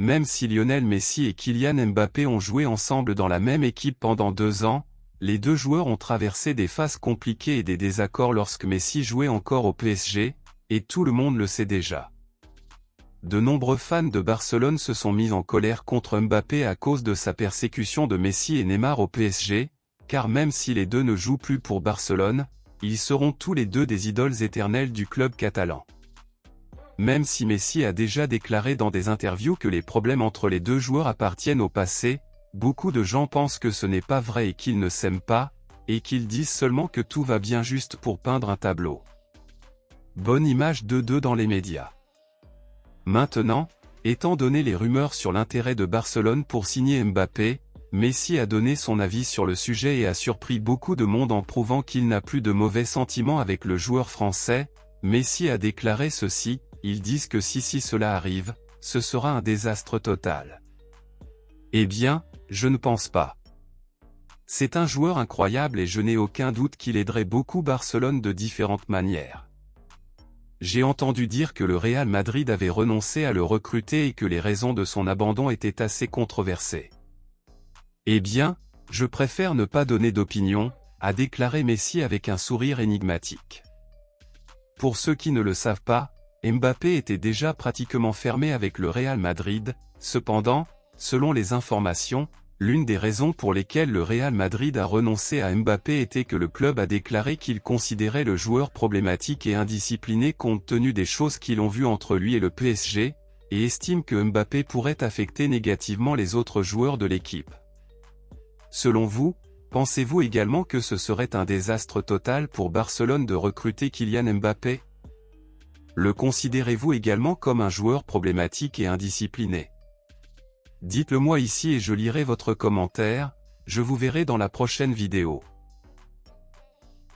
Même si Lionel Messi et Kylian Mbappé ont joué ensemble dans la même équipe pendant 2 ans, les deux joueurs ont traversé des phases compliquées et des désaccords lorsque Messi jouait encore au PSG, et tout le monde le sait déjà. De nombreux fans de Barcelone se sont mis en colère contre Mbappé à cause de sa persécution de Messi et Neymar au PSG, car même si les deux ne jouent plus pour Barcelone, ils seront tous les deux des idoles éternelles du club catalan. Même si Messi a déjà déclaré dans des interviews que les problèmes entre les deux joueurs appartiennent au passé, beaucoup de gens pensent que ce n'est pas vrai et qu'ils ne s'aiment pas, et qu'ils disent seulement que tout va bien juste pour peindre un tableau. Bonne image d'eux deux dans les médias. Maintenant, étant donné les rumeurs sur l'intérêt de Barcelone pour signer Mbappé, Messi a donné son avis sur le sujet et a surpris beaucoup de monde en prouvant qu'il n'a plus de mauvais sentiments avec le joueur français. Messi a déclaré ceci: ils disent que si cela arrive, ce sera un désastre total. Eh bien, je ne pense pas. C'est un joueur incroyable et je n'ai aucun doute qu'il aiderait beaucoup Barcelone de différentes manières. J'ai entendu dire que le Real Madrid avait renoncé à le recruter et que les raisons de son abandon étaient assez controversées. Eh bien, je préfère ne pas donner d'opinion, a déclaré Messi avec un sourire énigmatique. Pour ceux qui ne le savent pas, Mbappé était déjà pratiquement fermé avec le Real Madrid. Cependant, selon les informations, l'une des raisons pour lesquelles le Real Madrid a renoncé à Mbappé était que le club a déclaré qu'il considérait le joueur problématique et indiscipliné compte tenu des choses qu'ils ont vues entre lui et le PSG, et estime que Mbappé pourrait affecter négativement les autres joueurs de l'équipe. Selon vous, pensez-vous également que ce serait un désastre total pour Barcelone de recruter Kylian Mbappé? Le considérez-vous également comme un joueur problématique et indiscipliné? Dites-le moi ici et je lirai votre commentaire. Je vous verrai dans la prochaine vidéo.